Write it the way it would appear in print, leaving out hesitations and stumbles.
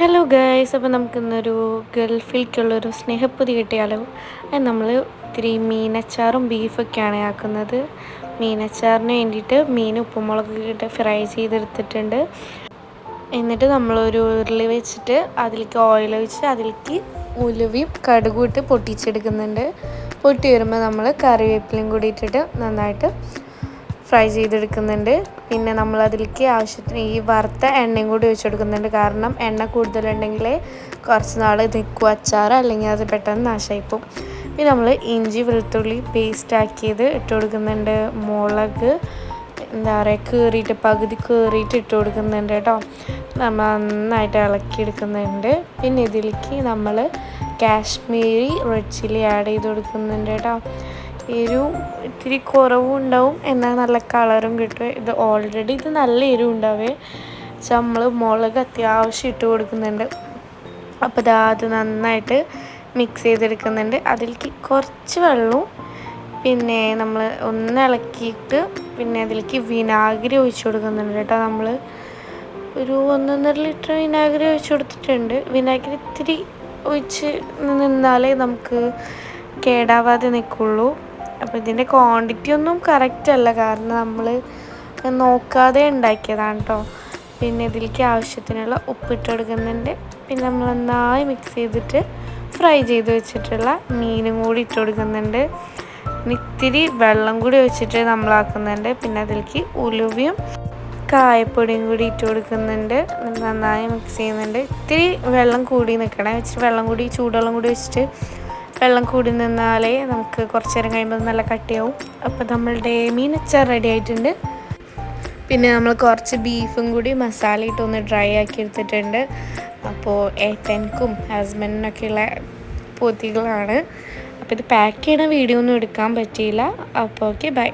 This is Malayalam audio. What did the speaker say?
ഹലോ ഗൈസ്, അപ്പോൾ നമുക്കിന്നൊരു ഗൾഫിലേക്കുള്ളൊരു സ്നേഹപ്പൊതി കിട്ടിയാലോ. അത് നമ്മൾ ഇത്തിരി മീനച്ചാറും ബീഫൊക്കെയാണ് ആക്കുന്നത്. മീനച്ചാറിന് വേണ്ടിയിട്ട് മീൻ ഉപ്പുമുളക് ഇട്ട് ഫ്രൈ ചെയ്തെടുത്തിട്ടുണ്ട്. എന്നിട്ട് നമ്മളൊരു ഉരുളി വെച്ചിട്ട് അതിലേക്ക് ഓയിൽ ഒഴിച്ച് അതിലേക്ക് ഉലുവയും കടുകും ഇട്ട് പൊട്ടിച്ചെടുക്കുന്നുണ്ട്. പൊട്ടി വരുമ്പോൾ നമ്മൾ കറിവേപ്പിലയും കൂടി ഇട്ടിട്ട് നന്നായിട്ട് ഫ്രൈ ചെയ്തെടുക്കുന്നുണ്ട്. പിന്നെ നമ്മൾ അതിലേക്ക് ആവശ്യത്തിന് ഈ വറുത്ത എണ്ണയും കൂടി ഒഴിച്ച് കൊടുക്കുന്നുണ്ട്. കാരണം എണ്ണ കൂടുതലുണ്ടെങ്കിൽ കുറച്ച് നാൾ നിൽക്കും അച്ചാർ, അല്ലെങ്കിൽ അത് പെട്ടെന്ന് നാശമായിപ്പോവും. പിന്നെ നമ്മൾ ഇഞ്ചി വെളുത്തുള്ളി പേസ്റ്റ് ആക്കിയത് ഇട്ട് കൊടുക്കുന്നുണ്ട്. മുളക് പകുതി കീറിയിട്ട് ഇട്ട് കൊടുക്കുന്നുണ്ട് കേട്ടോ. നമ്മൾ നന്നായിട്ട് ഇളക്കിയെടുക്കുന്നുണ്ട്. പിന്നെ ഇതിലേക്ക് നമ്മൾ കാശ്മീരി റെഡ് ചില്ലി ആഡ് ചെയ്ത് കൊടുക്കുന്നുണ്ട് കേട്ടോ. എരിവ് ഇത്തിരി കുറവും ഉണ്ടാവും, എന്നാൽ നല്ല കളറും കിട്ടും. ഇത് നല്ല എരിവ് ഉണ്ടാവേ. നമ്മൾ മുളക് അത്യാവശ്യം ഇട്ട് കൊടുക്കുന്നുണ്ട്. അപ്പോൾ അത് നന്നായിട്ട് മിക്സ് ചെയ്തെടുക്കുന്നുണ്ട്. അതിലേക്ക് കുറച്ച് വെള്ളവും പിന്നെ നമ്മൾ ഒന്ന് ഇളക്കിയിട്ട് പിന്നെ അതിലേക്ക് വിനാഗിരി ഒഴിച്ച് കൊടുക്കുന്നുണ്ട് കേട്ടോ. നമ്മൾ ഒരു 1.5 ലിറ്റർ വിനാഗിരി ഒഴിച്ച് കൊടുത്തിട്ടുണ്ട്. വിനാഗിരി ഇത്തിരി ഒഴിച്ച് നിന്നാലേ നമുക്ക് കേടാവാതെ നിൽക്കുള്ളൂ. അപ്പോൾ ഇതിൻ്റെ ക്വാണ്ടിറ്റി ഒന്നും കറക്റ്റ് അല്ല, കാരണം നമ്മൾ നോക്കാതെ ഉണ്ടാക്കിയതാണ് കേട്ടോ. പിന്നെ ഇതിലേക്ക് ആവശ്യത്തിനുള്ള ഉപ്പിട്ട് കൊടുക്കുന്നുണ്ട്. പിന്നെ നമ്മൾ നന്നായി മിക്സ് ചെയ്തിട്ട് ഫ്രൈ ചെയ്ത് വെച്ചിട്ടുള്ള മീനും കൂടി ഇട്ട് കൊടുക്കുന്നുണ്ട്. ഇത്തിരി വെള്ളം കൂടി ഒഴിച്ചിട്ട് നമ്മളാക്കുന്നുണ്ട്. പിന്നെ അതിലേക്ക് ഉലുവയും കായപ്പൊടിയും കൂടി ഇട്ട് കൊടുക്കുന്നുണ്ട്. നന്നായി മിക്സ് ചെയ്യുന്നുണ്ട്. ഇത്തിരി വെള്ളം കൂടി നിൽക്കണം. ഇച്ചിരി ചൂടുവെള്ളം കൂടി വെച്ചിട്ട് വെള്ളം കൂടി നിന്നാലേ നമുക്ക് കുറച്ച് നേരം കഴിയുമ്പോൾ നല്ല കട്ടിയാവും. അപ്പോൾ നമ്മളുടെ മീനച്ചാർ റെഡി ആയിട്ടുണ്ട്. പിന്നെ നമ്മൾ കുറച്ച് ബീഫും കൂടി മസാല ഇട്ടൊന്ന് ഡ്രൈ ആക്കി എടുത്തിട്ടുണ്ട്. അപ്പോൾ ഏട്ടൻക്കും ഹസ്ബൻഡിനൊക്കെയുള്ള പൊതികളാണ്. അപ്പോൾ ഇത് പാക്ക് ചെയ്യണ വീഡിയോ ഒന്നും എടുക്കാൻ പറ്റിയില്ല. അപ്പോൾ ഓക്കെ, ബൈ.